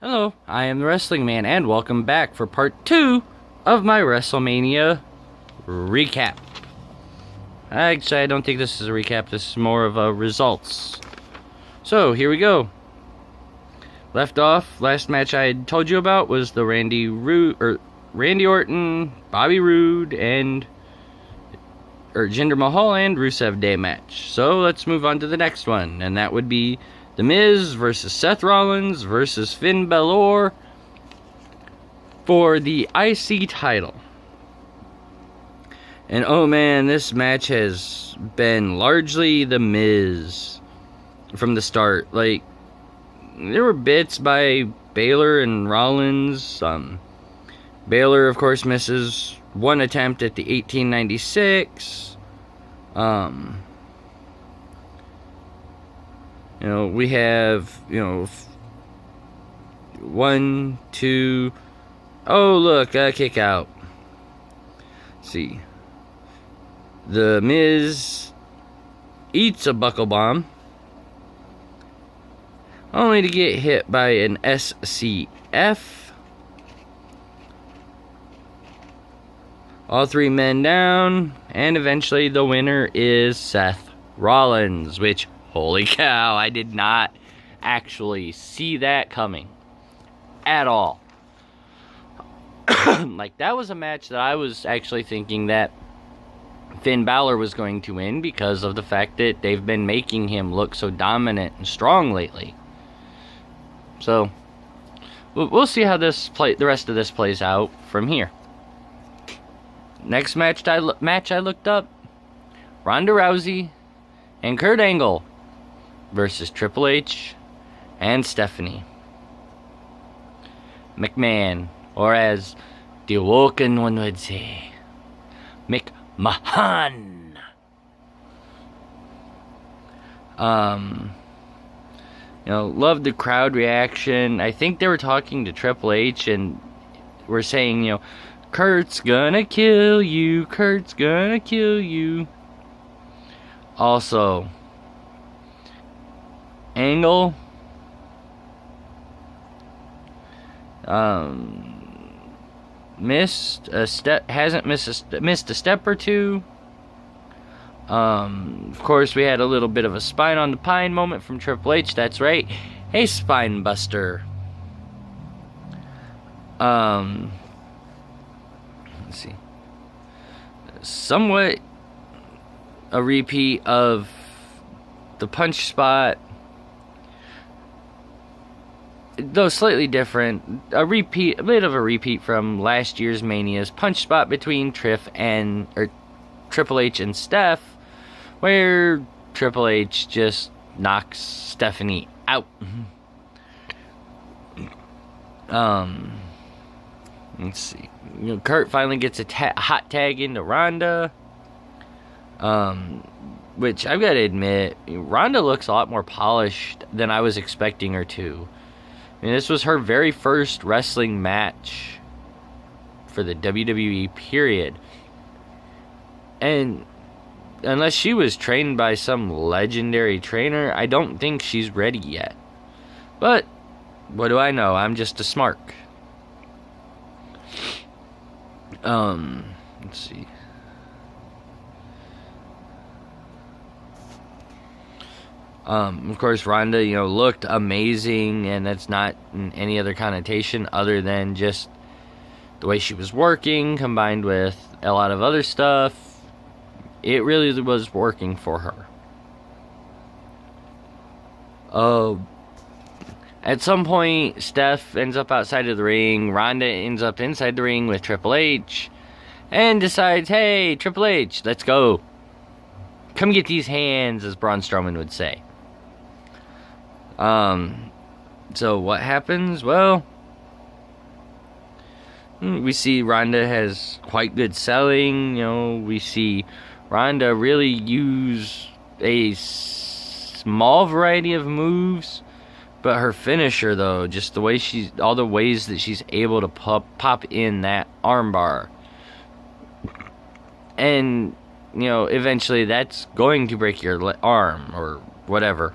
Hello, I am the Wrestling Man, and welcome back for part 2 of my Wrestle Mania recap. Actually, I don't think this is a recap, this is more of a results. So, here we go. Left off, last match I had told you about was the Randy Orton, Bobby Roode, and Jinder Mahal and Rusev Day match. So, let's move on to the next one, and that would be The Miz versus Seth Rollins versus Finn Balor for the IC title. And oh man, this match has been largely The Miz from the start. Like, there were bits by Balor and Rollins. Balor, of course, misses one attempt at the 1896. We have, 1, 2. Oh, look, a kick out. Let's see. The Miz eats a buckle bomb, only to get hit by an SCF. All three men down, and eventually the winner is Seth Rollins, which, holy cow, I did not actually see that coming at all. Like, that was a match that I was actually thinking that Finn Balor was going to win because of the fact that they've been making him look so dominant and strong lately. So, we'll see how the rest of this plays out from here. Next match I looked up, Ronda Rousey and Kurt Angle versus Triple H and Stephanie McMahon, or as the Woken one would say, McMahon. Loved the crowd reaction. I think they were talking to Triple H and were saying, Kurt's gonna kill you, Kurt's gonna kill you. Also, Angle missed a step or two. Of course, we had a little bit of a spine on the pine moment from Triple H. That's right, a spine buster. Let's see. Somewhat a repeat of the punch spot, though slightly different. A bit of a repeat from last year's Mania's punch spot between Triple H and Steph, where Triple H just knocks Stephanie out. Let's see. Kurt finally gets a hot tag into Ronda. Which I've got to admit, Ronda looks a lot more polished than I was expecting her to. I mean, this was her very first wrestling match for the WWE period. And unless she was trained by some legendary trainer, I don't think she's ready yet. But what do I know? I'm just a smark. Let's see. Of course, Ronda, looked amazing, and that's not in any other connotation other than just the way she was working, combined with a lot of other stuff. It really was working for her. At some point, Steph ends up outside of the ring, Ronda ends up inside the ring with Triple H, and decides, hey, Triple H, let's go. Come get these hands, as Braun Strowman would say. So what happens? Well, we see Ronda has quite good selling. We see Ronda really use a small variety of moves, but her finisher, though, just all the ways that she's able to pop in that armbar, and eventually that's going to break your arm or whatever.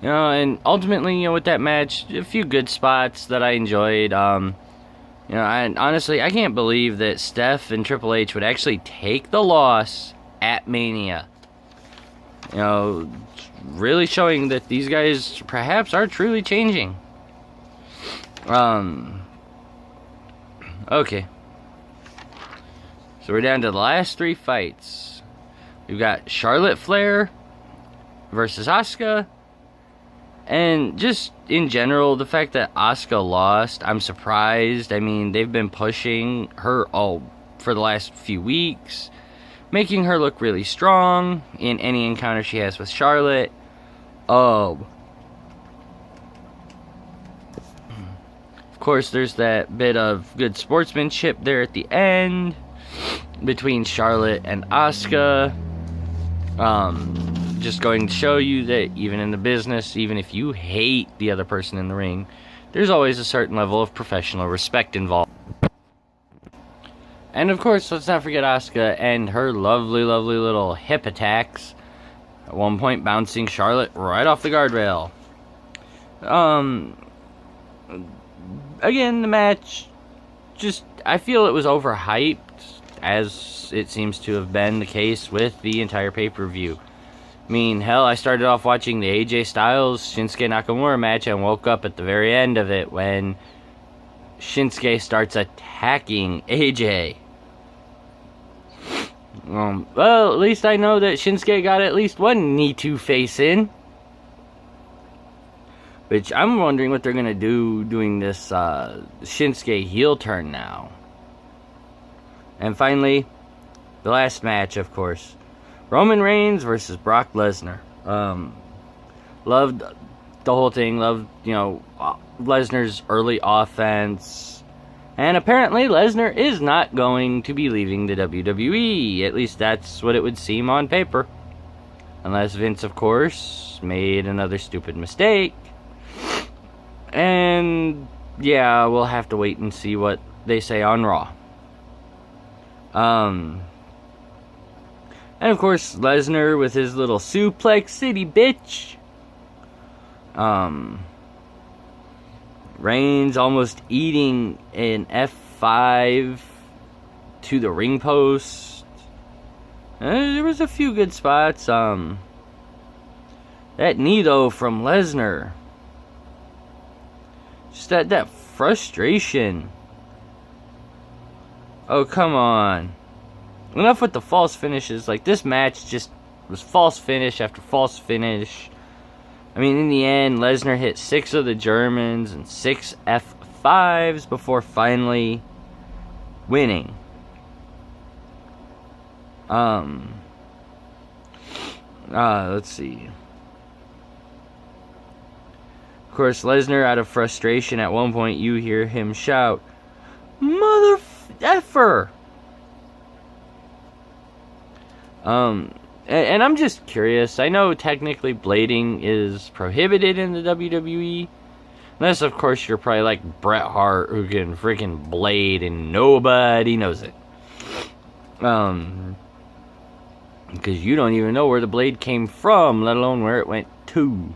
You know, and ultimately, you know, with that match, a few good spots that I enjoyed. You know, honestly, I can't believe that Steph and Triple H would actually take the loss at Mania. You know, really showing that these guys perhaps are truly changing. Okay. So we're down to the last 3 fights. We've got Charlotte Flair versus Asuka. And just in general, the fact that Asuka lost, I'm surprised. I mean, they've been pushing her all for the last few weeks, making her look really strong in any encounter she has with Charlotte. Of course, there's that bit of good sportsmanship there at the end between Charlotte and Asuka. Just going to show you that even in the business, even if you hate the other person in the ring, there's always a certain level of professional respect involved. And of course, let's not forget Asuka and her lovely, lovely little hip attacks. At one point, bouncing Charlotte right off the guardrail. Again, the match, just, I feel it was overhyped, as it seems to have been the case with the entire pay-per-view. I mean, hell, I started off watching the AJ Styles Shinsuke Nakamura match and woke up at the very end of it when Shinsuke starts attacking AJ. Well, at least I know that Shinsuke got at least one knee-to face in. Which I'm wondering what they're going to do doing this Shinsuke heel turn now. And finally, the last match, of course. Roman Reigns versus Brock Lesnar. Loved the whole thing. Loved, you know, Lesnar's early offense. And apparently Lesnar is not going to be leaving the WWE. At least that's what it would seem on paper. Unless Vince, of course, made another stupid mistake. And yeah, we'll have to wait and see what they say on Raw. And of course, Lesnar with his little suplex city, bitch. Reigns almost eating an F5 to the ring post. There was a few good spots. That knee, though, from Lesnar. Just that frustration. Oh, come on. Enough with the false finishes. Like, this match just was false finish after false finish. I mean, in the end, Lesnar hit 6 of the Germans and 6 F5s before finally winning. Let's see. Of course, Lesnar, out of frustration, at one point you hear him shout, "Mother effer!" And I'm just curious. I know technically blading is prohibited in the WWE. Unless, of course, you're probably like Bret Hart, who can freaking blade and nobody knows it. Because you don't even know where the blade came from, let alone where it went to.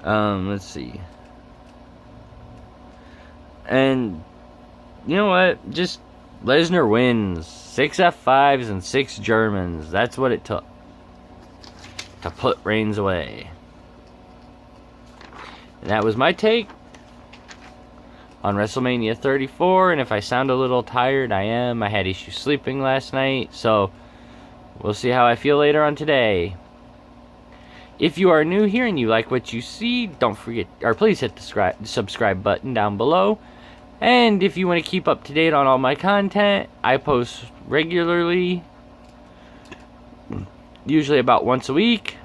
Let's see. And, you know what? Just Lesnar wins. 6 F5s and 6 Germans. That's what it took to put Reigns away. And that was my take on WrestleMania 34. And if I sound a little tired, I am. I had issues sleeping last night. So, we'll see how I feel later on today. If you are new here and you like what you see, don't forget, or please hit the subscribe button down below. And if you want to keep up to date on all my content, I post regularly, usually about once a week.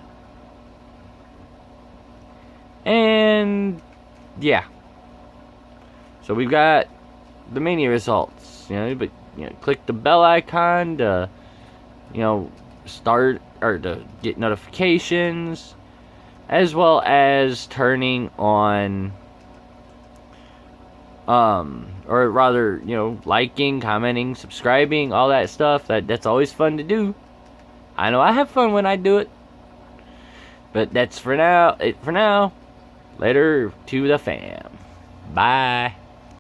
And yeah, so we've got the Mania results, but click the bell icon to start or to get notifications, as well as turning on or rather, liking, commenting, subscribing, all that stuff. That's always fun to do. I know I have fun when I do it. But that's for now. For now. Later to the fam. Bye.